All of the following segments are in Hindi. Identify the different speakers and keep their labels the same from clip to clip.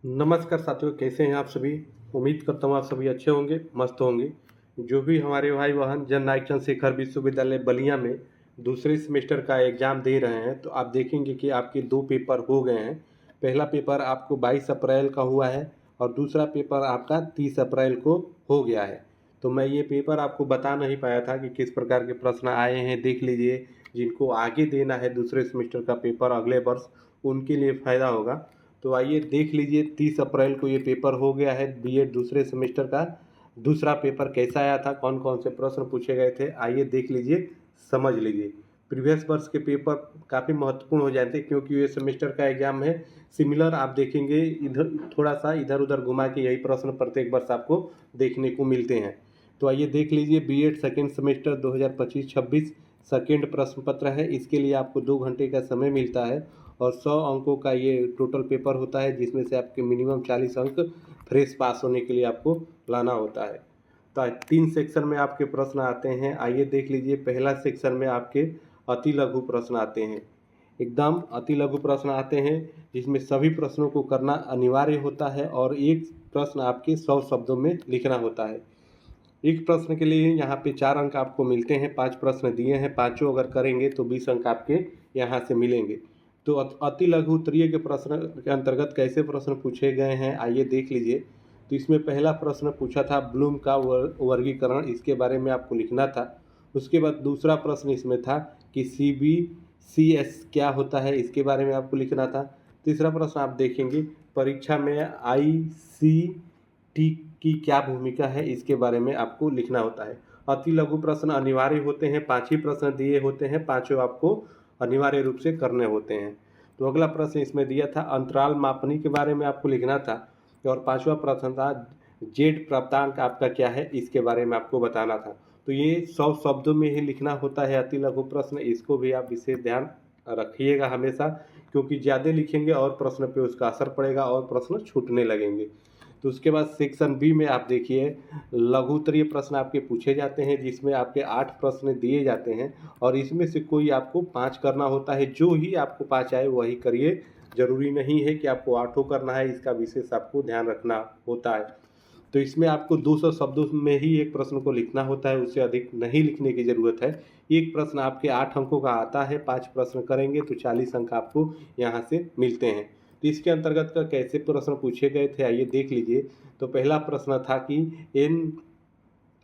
Speaker 1: नमस्कार साथियों, कैसे हैं आप सभी। उम्मीद करता हूँ आप सभी अच्छे होंगे, मस्त होंगे। जो भी हमारे भाई बहन जन नायक चंद्रशेखर विश्वविद्यालय बलिया में दूसरे सेमेस्टर का एग्ज़ाम दे रहे हैं, तो आप देखेंगे कि आपके दो पेपर हो गए हैं। पहला पेपर आपको 22 अप्रैल का हुआ है और दूसरा पेपर आपका 30 अप्रैल को हो गया है। तो मैं ये पेपर आपको बता नहीं पाया था कि किस प्रकार के प्रश्न आए हैं। देख लीजिए, जिनको आगे देना है दूसरे सेमेस्टर का पेपर अगले वर्ष, उनके लिए फ़ायदा होगा। तो आइए देख लीजिए, 30 अप्रैल को ये पेपर हो गया है बीएड दूसरे सेमेस्टर का। दूसरा पेपर कैसा आया था, कौन कौन से प्रश्न पूछे गए थे, आइए देख लीजिए, समझ लीजिए। प्रीवियस वर्ष के पेपर काफ़ी महत्वपूर्ण हो जाते हैं क्योंकि ये सेमेस्टर का एग्जाम है। सिमिलर आप देखेंगे, इधर थोड़ा सा इधर उधर घुमा के यही प्रश्न प्रत्येक वर्ष आपको देखने को मिलते हैं। तो आइए देख लीजिए, बीएड सेकेंड सेमेस्टर 2025-26 सेकेंड प्रश्न पत्र है। इसके लिए आपको 2 घंटे का समय मिलता है और 100 अंकों का ये टोटल पेपर होता है, जिसमें से आपके मिनिमम 40 अंक फ्रेश पास होने के लिए आपको लाना होता है। तो 3 सेक्शन में आपके प्रश्न आते हैं। आइए देख लीजिए, पहला सेक्शन में आपके अति लघु प्रश्न आते हैं। एकदम अति लघु प्रश्न आते हैं, जिसमें सभी प्रश्नों को करना अनिवार्य होता है और एक प्रश्न आपके 100 शब्दों में लिखना होता है। एक प्रश्न के लिए यहाँ पे 4 अंक आपको मिलते हैं। 5 प्रश्न दिए हैं, पाँचों अगर करेंगे तो 20 अंक आपके यहाँ से मिलेंगे। तो अति लघु उत्तरीय के प्रश्न के अंतर्गत कैसे प्रश्न पूछे गए हैं, आइए देख लीजिए। तो इसमें पहला प्रश्न पूछा था ब्लूम का वर्गीकरण, इसके बारे में आपको लिखना था। उसके बाद दूसरा प्रश्न इसमें था कि CBCS क्या होता है, इसके बारे में आपको लिखना था। तीसरा प्रश्न आप देखेंगे, परीक्षा में ICT की क्या भूमिका है, इसके बारे में आपको लिखना होता है। अति लघु प्रश्न अनिवार्य होते हैं, 5 ही प्रश्न दिए होते हैं, पाँचों आपको अनिवार्य रूप से करने होते हैं। तो अगला प्रश्न इसमें दिया था अंतराल मापनी के बारे में आपको लिखना था और 5वां प्रश्न था जेड प्राप्तांक आपका क्या है, इसके बारे में आपको बताना था। तो ये 100 शब्दों में ही लिखना होता है अति लघु प्रश्न, इसको भी आप विशेष ध्यान रखिएगा हमेशा, क्योंकि ज़्यादा लिखेंगे और प्रश्न पे उसका असर पड़ेगा और प्रश्न छूटने लगेंगे। तो उसके बाद सेक्शन बी में आप देखिए, लघु उत्तरीय प्रश्न आपके पूछे जाते हैं, जिसमें आपके 8 प्रश्न दिए जाते हैं और इसमें से कोई आपको 5 करना होता है। जो ही आपको 5 आए वही करिए, ज़रूरी नहीं है कि आपको 8 करना है, इसका विशेष आपको ध्यान रखना होता है। तो इसमें आपको 200 शब्दों में ही एक प्रश्न को लिखना होता है, उससे अधिक नहीं लिखने की ज़रूरत है। एक प्रश्न आपके 8 अंकों का आता है, 5 प्रश्न करेंगे तो 40 अंक आपको यहाँ से मिलते हैं। तो इसके अंतर्गत का कैसे प्रश्न पूछे गए थे, आइए देख लीजिए। तो पहला प्रश्न था कि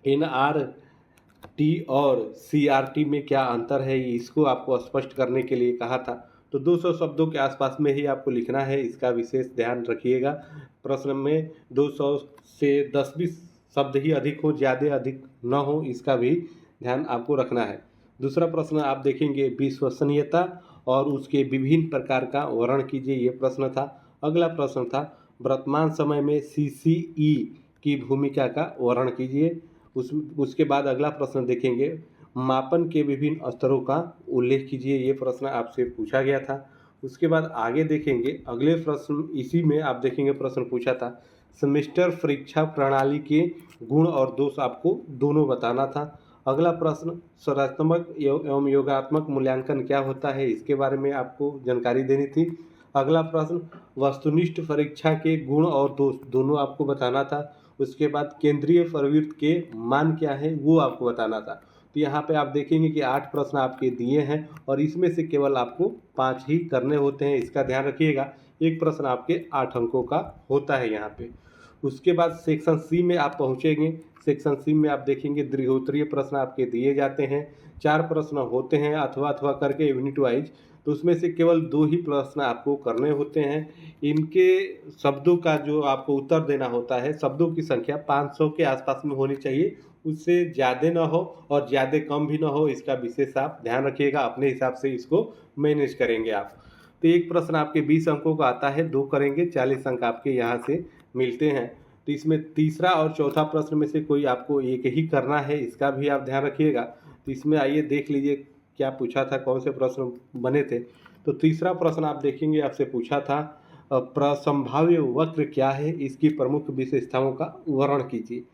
Speaker 1: NRT और CRT में क्या अंतर है, इसको आपको स्पष्ट करने के लिए कहा था। तो 200 शब्दों के आसपास में ही आपको लिखना है, इसका विशेष ध्यान रखिएगा। प्रश्न में 200 से 10-20 शब्द ही अधिक हो, ज़्यादा अधिक न हो, इसका भी ध्यान आपको रखना है। दूसरा प्रश्न आप देखेंगे, विश्वसनीयता और उसके विभिन्न प्रकार का वर्णन कीजिए, ये प्रश्न था। अगला प्रश्न था वर्तमान समय में CCE की भूमिका का वर्णन कीजिए। उसके बाद अगला प्रश्न देखेंगे, मापन के विभिन्न स्तरों का उल्लेख कीजिए, ये प्रश्न आपसे पूछा गया था। उसके बाद आगे देखेंगे, अगले प्रश्न इसी में आप देखेंगे प्रश्न पूछा था, सेमेस्टर परीक्षा प्रणाली के गुण और दोष आपको दोनों बताना था। अगला प्रश्न, संरचनात्मक एवं योगात्मक मूल्यांकन क्या होता है, इसके बारे में आपको जानकारी देनी थी। अगला प्रश्न, वस्तुनिष्ठ परीक्षा के गुण और दोष दोनों आपको बताना था। उसके बाद केंद्रीय प्रवृत्ति के मान क्या है, वो आपको बताना था। तो यहाँ पे आप देखेंगे कि 8 प्रश्न आपके दिए हैं और इसमें से केवल आपको 5 ही करने होते हैं, इसका ध्यान रखिएगा। एक प्रश्न आपके 8 अंकों का होता है यहाँ पे। उसके बाद सेक्शन सी में आप पहुँचेंगे। सेक्शन सी में आप देखेंगे दीर्घोत्तरीय प्रश्न आपके दिए जाते हैं। 4 प्रश्न होते हैं अथवा अथवा करके यूनिट वाइज, तो उसमें से केवल 2 ही प्रश्न आपको करने होते हैं। इनके शब्दों का जो आपको उत्तर देना होता है, शब्दों की संख्या 500 के आसपास में होनी चाहिए, उससे ज़्यादा ना हो और ज़्यादा कम भी ना हो, इसका विशेष आप ध्यान रखिएगा। अपने हिसाब से इसको मैनेज करेंगे आप। तो एक प्रश्न आपके 20 अंकों का आता है, 2 करेंगे 40 अंक आपके यहाँ से मिलते हैं। तो इसमें तीसरा और चौथा प्रश्न में से कोई आपको एक ही करना है, इसका भी आप ध्यान रखिएगा। तो इसमें आइए देख लीजिए क्या पूछा था, कौन से प्रश्न बने थे। तो तीसरा प्रश्न आप देखेंगे, आपसे पूछा था प्रसंभाव्य वक्र क्या है, इसकी प्रमुख विशेषताओं का वर्णन कीजिए।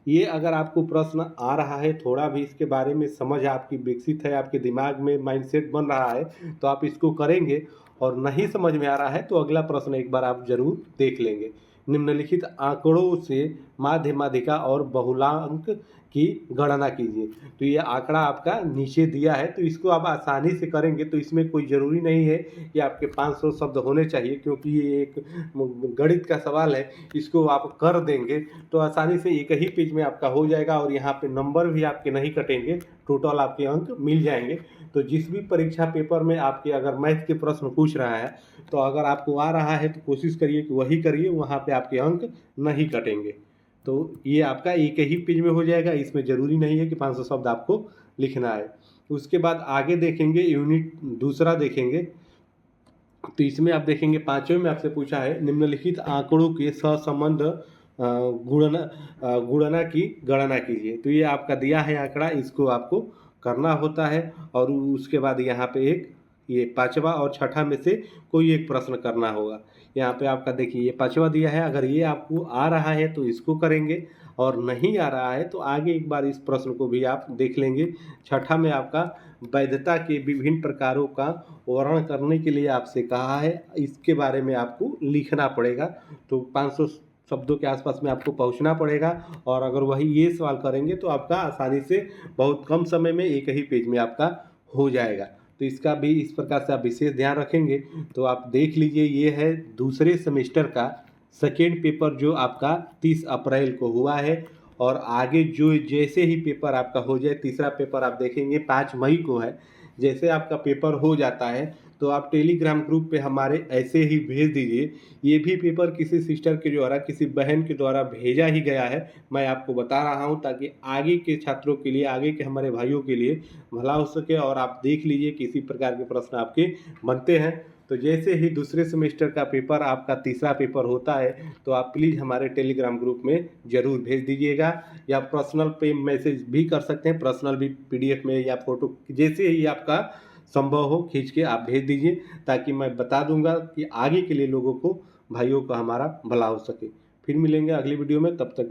Speaker 1: ये अगर आपको प्रश्न आ रहा है, थोड़ा भी इसके बारे में समझ आपकी विकसित है, आपके दिमाग में माइंडसेट बन रहा है, तो आप इसको करेंगे और नहीं समझ में आ रहा है तो अगला प्रश्न एक बार आप जरूर देख लेंगे। निम्नलिखित आंकड़ों से माध्य माध्यिका और बहुलांक की गणना कीजिए। तो ये आंकड़ा आपका नीचे दिया है, तो इसको आप आसानी से करेंगे। तो इसमें कोई ज़रूरी नहीं है कि आपके 500 शब्द होने चाहिए, क्योंकि ये एक गणित का सवाल है। इसको आप कर देंगे तो आसानी से एक ही पेज में आपका हो जाएगा और यहाँ पे नंबर भी आपके नहीं कटेंगे, टोटल आपके अंक मिल जाएंगे। तो जिस भी परीक्षा पेपर में आपके अगर मैथ के प्रश्न पूछ रहा है तो अगर आपको आ रहा है तो कोशिश करिए कि वही करिए, वहाँ पे आपके अंक नहीं कटेंगे। तो ये आपका एक ही पेज में हो जाएगा, इसमें ज़रूरी नहीं है कि 500 शब्द आपको लिखना है। उसके बाद आगे देखेंगे, यूनिट दूसरा देखेंगे। तो इसमें आप देखेंगे 5वें में आपसे पूछा है निम्नलिखित आंकड़ों के सहसंबंध गुणना की गणना कीजिए। तो ये आपका दिया है आंकड़ा, इसको आपको करना होता है। और उसके बाद यहाँ पे एक ये 5वां और 6ठा में से कोई एक प्रश्न करना होगा। यहाँ पे आपका देखिए ये 5वां दिया है, अगर ये आपको आ रहा है तो इसको करेंगे और नहीं आ रहा है तो आगे एक बार इस प्रश्न को भी आप देख लेंगे। 6ठा में आपका वैधता के विभिन्न प्रकारों का वर्णन करने के लिए आपसे कहा है, इसके बारे में आपको लिखना पड़ेगा। तो 500 शब्दों के आसपास में आपको पहुंचना पड़ेगा और अगर वही ये सवाल करेंगे तो आपका आसानी से बहुत कम समय में एक ही पेज में आपका हो जाएगा। तो इसका भी इस प्रकार से आप विशेष ध्यान रखेंगे। तो आप देख लीजिए, ये है दूसरे सेमेस्टर का सेकेंड पेपर जो आपका 30 अप्रैल को हुआ है। और आगे जो जैसे ही पेपर आपका हो जाए, तीसरा पेपर आप देखेंगे 5 मई को है। जैसे आपका पेपर हो जाता है तो आप टेलीग्राम ग्रुप पे हमारे ऐसे ही भेज दीजिए। ये भी पेपर किसी सिस्टर के द्वारा, किसी बहन के द्वारा भेजा ही गया है, मैं आपको बता रहा हूँ ताकि आगे के छात्रों के लिए, आगे के हमारे भाइयों के लिए भला हो सके। और आप देख लीजिए किसी प्रकार के प्रश्न आपके बनते हैं। तो जैसे ही दूसरे सेमेस्टर का पेपर आपका तीसरा पेपर होता है तो आप प्लीज़ हमारे टेलीग्राम ग्रुप में ज़रूर भेज दीजिएगा, या पर्सनल पे मैसेज भी कर सकते हैं, पर्सनल भी PDF में या फ़ोटो जैसे ही आपका संभव हो खींच के आप भेज दीजिए, ताकि मैं बता दूंगा कि आगे के लिए लोगों को, भाइयों को हमारा भला हो सके। फिर मिलेंगे अगली वीडियो में, तब तक